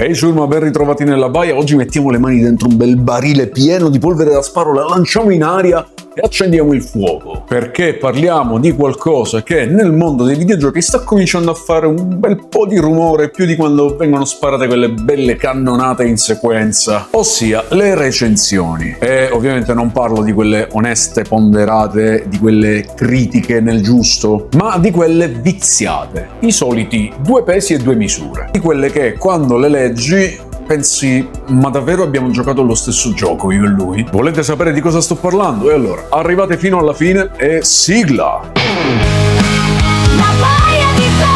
Ehi Shurma, ben ritrovati nella baia. Oggi mettiamo le mani dentro un bel barile pieno di polvere da sparo, la lanciamo in aria e accendiamo il fuoco. Perché parliamo di qualcosa che nel mondo dei videogiochi sta cominciando a fare un bel po' di rumore, più di quando vengono sparate quelle belle cannonate in sequenza, ossia le recensioni. E ovviamente non parlo di quelle oneste, ponderate, di quelle critiche nel giusto, ma di quelle viziate. I soliti due pesi e due misure. Di quelle che quando le leggi pensi, ma davvero abbiamo giocato lo stesso gioco io e lui? Volete sapere di cosa sto parlando? E allora, arrivate fino alla fine e sigla! La baia di Ben!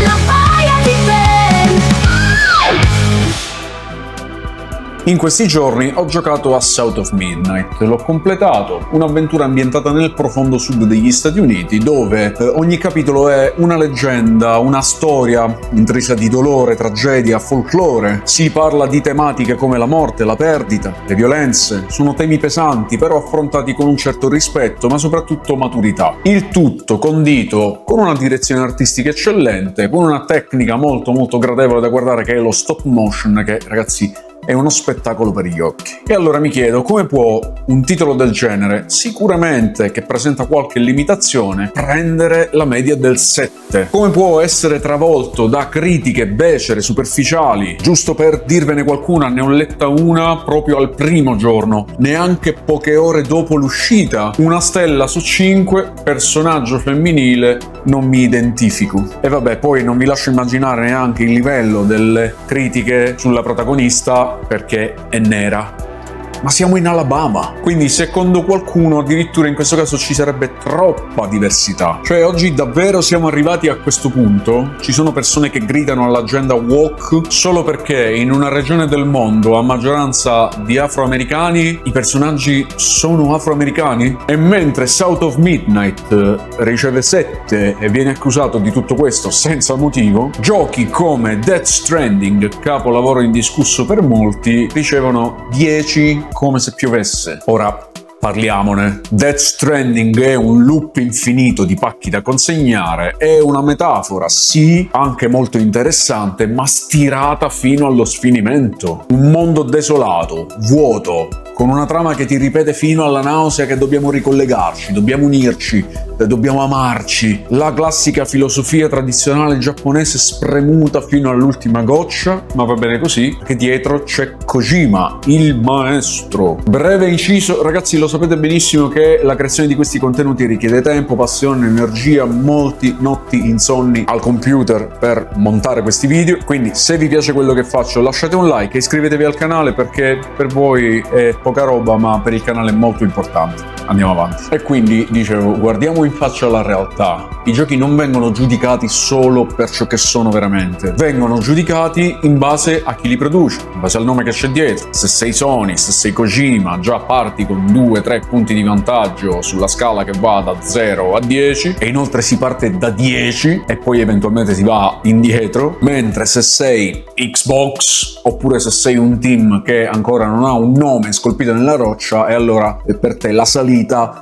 La baia di Ben! In questi giorni ho giocato a South of Midnight, l'ho completato, un'avventura ambientata nel profondo sud degli Stati Uniti, dove ogni capitolo è una leggenda, una storia intrisa di dolore, tragedia, folklore. Si parla di tematiche come la morte, la perdita, le violenze, sono temi pesanti però affrontati con un certo rispetto, ma soprattutto maturità. Il tutto condito con una direzione artistica eccellente, con una tecnica molto gradevole da guardare che è lo stop motion, che ragazzi è uno spettacolo per gli occhi. E allora mi chiedo, come può un titolo del genere, sicuramente che presenta qualche limitazione, prendere la media del 7? Come può essere travolto da critiche becere, superficiali? Giusto per dirvene qualcuna, ne ho letta una proprio al primo giorno, neanche poche ore dopo l'uscita. 1 stella su 5, personaggio femminile, non mi identifico. E vabbè, poi non vi lascio immaginare neanche il livello delle critiche sulla protagonista, perché è nera. Ma siamo in Alabama, quindi secondo qualcuno addirittura in questo caso ci sarebbe troppa diversità. Cioè oggi davvero siamo arrivati a questo punto? Ci sono persone che gridano all'agenda woke solo perché in una regione del mondo a maggioranza di afroamericani i personaggi sono afroamericani? E mentre South of Midnight riceve 7 e viene accusato di tutto questo senza motivo, giochi come Death Stranding, capolavoro indiscusso per molti, ricevono 10 come se piovesse. Ora parliamone. Death Stranding è un loop infinito di pacchi da consegnare, è una metafora, sì, anche molto interessante, ma stirata fino allo sfinimento. Un mondo desolato, vuoto, con una trama che ti ripete fino alla nausea che dobbiamo ricollegarci, dobbiamo unirci, dobbiamo amarci. La classica filosofia tradizionale giapponese spremuta fino all'ultima goccia, ma va bene così, perché dietro c'è Kojima, il maestro. Breve inciso, ragazzi, lo sapete benissimo che la creazione di questi contenuti richiede tempo, passione, energia, molti notti insonni al computer per montare questi video, quindi se vi piace quello che faccio lasciate un like e iscrivetevi al canale, perché per voi è poca roba ma per il canale è molto importante. Andiamo avanti. E quindi dicevo, guardiamo in faccia la realtà. I giochi non vengono giudicati solo per ciò che sono veramente, vengono giudicati in base a chi li produce, in base al nome che c'è dietro. Se sei Sony, se sei Kojima, già parti con 2-3 punti di vantaggio sulla scala che va da 0 a 10, e inoltre si parte da 10 e poi eventualmente si va indietro. Mentre se sei Xbox, oppure se sei un team che ancora non ha un nome scolpito nella roccia, e allora per te la salita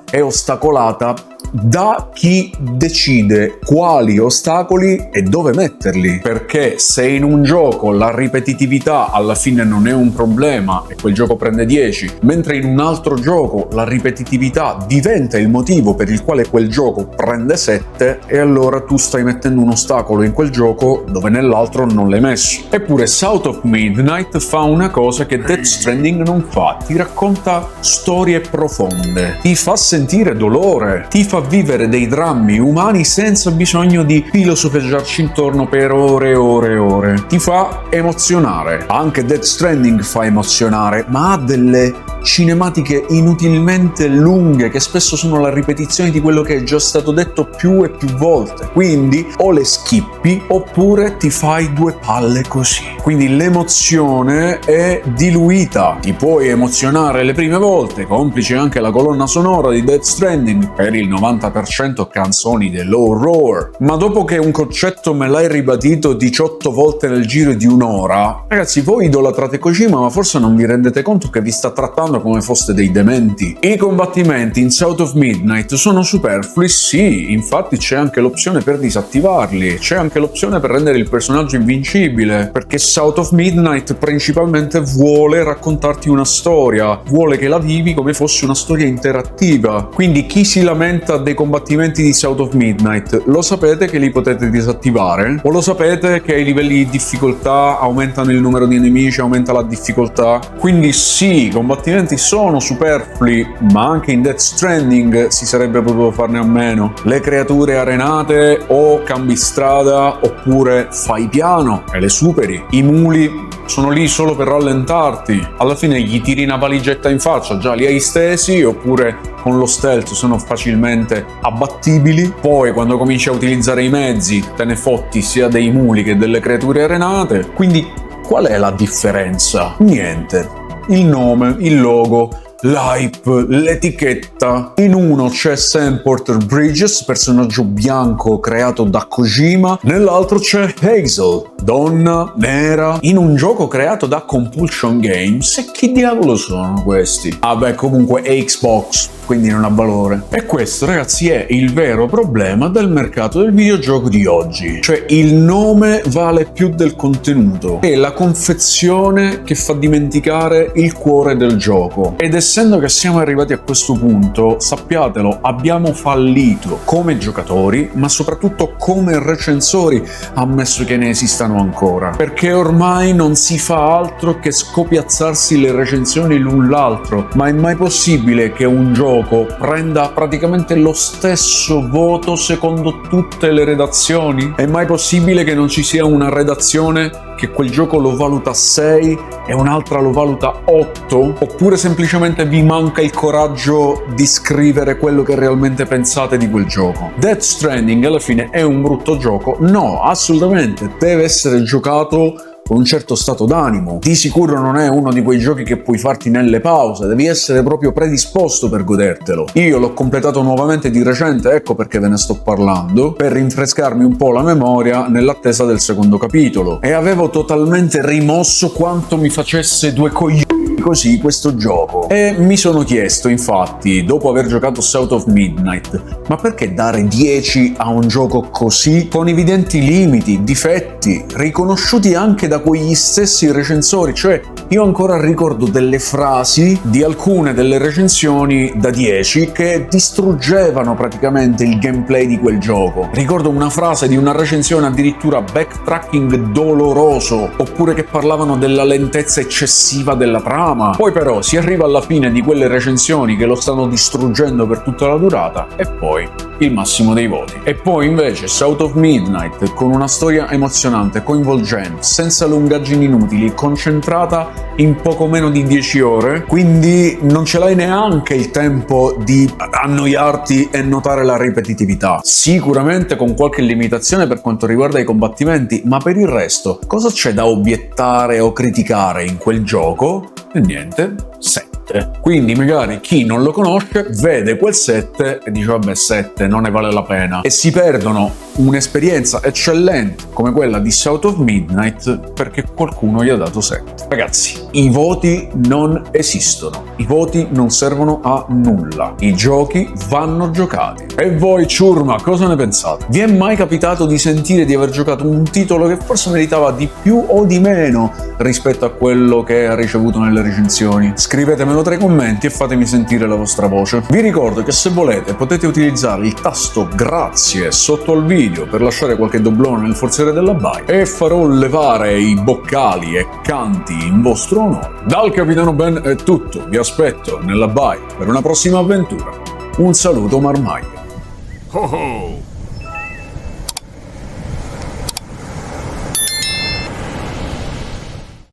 è ostacolata da chi decide quali ostacoli e dove metterli. Perché se in un gioco la ripetitività alla fine non è un problema e quel gioco prende 10, mentre in un altro gioco la ripetitività diventa il motivo per il quale quel gioco prende 7, e allora tu stai mettendo un ostacolo in quel gioco dove nell'altro non l'hai messo. Eppure South of Midnight fa una cosa che Death Stranding non fa: ti racconta storie profonde, ti fa sentire dolore, ti fa vivere dei drammi umani senza bisogno di filosofeggiarci intorno per ore e ore e ore. Ti fa emozionare. Anche Death Stranding fa emozionare, ma ha delle cinematiche inutilmente lunghe che spesso sono la ripetizione di quello che è già stato detto più e più volte. Quindi o le skippi oppure ti fai due palle così. Quindi l'emozione è diluita. Ti puoi emozionare le prime volte, complice anche la colonna sonora di Death Stranding, per il 90% canzoni dell'horror. Ma dopo che un concetto me l'hai ribadito 18 volte nel nel giro di un'ora, ragazzi, voi idolatrate Kojima, ma forse non vi rendete conto che vi sta trattando come foste dei dementi. I combattimenti in South of Midnight sono superflui, sì, infatti c'è anche l'opzione per disattivarli, c'è anche l'opzione per rendere il personaggio invincibile, perché South of Midnight principalmente vuole raccontarti una storia, vuole che la vivi come fosse una storia interattiva. Quindi chi si lamenta dei combattimenti di South of Midnight, lo sapete che li potete disattivare? O lo sapete che ai livelli di difficoltà aumentano il numero di nemici, aumenta la difficoltà? Quindi sì, i combattimenti sono superflui, ma anche in Death Stranding si sarebbe potuto farne a meno. Le creature arenate o cambi strada oppure fai piano e le superi. I muli sono lì solo per rallentarti, alla fine gli tiri una valigetta in faccia, già li hai stesi, oppure con lo stealth sono facilmente abbattibili. Poi quando cominci a utilizzare i mezzi te ne fotti sia dei muli che delle creature arenate. Quindi qual è la differenza? Niente. Il nome, il logo, l'hype, l'etichetta. In uno c'è Sam Porter Bridges, personaggio bianco creato da Kojima, nell'altro c'è Hazel, donna nera, in un gioco creato da Compulsion Games. E chi diavolo sono questi? Ah beh, comunque è Xbox, quindi non ha valore. E questo, ragazzi, è il vero problema del mercato del videogioco di oggi. Cioè il nome vale più del contenuto, è la confezione che fa dimenticare il cuore del gioco. Ed essendo che siamo arrivati a questo punto, sappiatelo, abbiamo fallito come giocatori, ma soprattutto come recensori, ammesso che ne esistano ancora. Perché ormai non si fa altro che scopiazzarsi le recensioni l'un l'altro. Ma è mai possibile che un gioco prenda praticamente lo stesso voto secondo tutte le redazioni? È mai possibile che non ci sia una redazione che quel gioco lo valuta 6 e un'altra lo valuta 8? Oppure semplicemente vi manca il coraggio di scrivere quello che realmente pensate di quel gioco? Death Stranding alla fine è un brutto gioco? No, assolutamente, deve essere giocato con un certo stato d'animo. Di sicuro non è uno di quei giochi che puoi farti nelle pause, devi essere proprio predisposto per godertelo. Io l'ho completato nuovamente di recente, ecco perché ve ne sto parlando, per rinfrescarmi un po' la memoria nell'attesa del secondo capitolo. E avevo totalmente rimosso quanto mi facesse due coglioni così questo gioco. E mi sono chiesto, infatti, dopo aver giocato South of Midnight, ma perché dare 10 a un gioco così, con evidenti limiti, difetti, riconosciuti anche da quegli stessi recensori? Cioè, io ancora ricordo delle frasi di alcune delle recensioni da 10 che distruggevano praticamente il gameplay di quel gioco. Ricordo una frase di una recensione addirittura backtracking doloroso, oppure che parlavano della lentezza eccessiva della trama. Poi però si arriva alla fine di quelle recensioni che lo stanno distruggendo per tutta la durata e poi il massimo dei voti. E poi invece South of Midnight, con una storia emozionante, coinvolgente, senza lungaggini inutili, concentrata in poco meno di 10 ore, quindi non ce l'hai neanche il tempo di annoiarti e notare la ripetitività. Sicuramente con qualche limitazione per quanto riguarda i combattimenti, ma per il resto cosa c'è da obiettare o criticare in quel gioco? E niente, 7. Quindi magari chi non lo conosce vede quel 7 e dice vabbè 7 non ne vale la pena, e si perdono un'esperienza eccellente come quella di South of Midnight perché qualcuno gli ha dato 7. Ragazzi, i voti non esistono, i voti non servono a nulla, i giochi vanno giocati. E voi ciurma, cosa ne pensate? Vi è mai capitato di sentire di aver giocato un titolo che forse meritava di più o di meno rispetto a quello che ha ricevuto nelle recensioni? Scrivetemelo tra i commenti e fatemi sentire la vostra voce. Vi ricordo che se volete potete utilizzare il tasto grazie sotto al video per lasciare qualche doblone nel forziere della baia, e farò levare i boccali e canti in vostro onore. Dal Capitano Ben è tutto, vi aspetto nella baia per una prossima avventura. Un saluto marmaglia. Oh oh!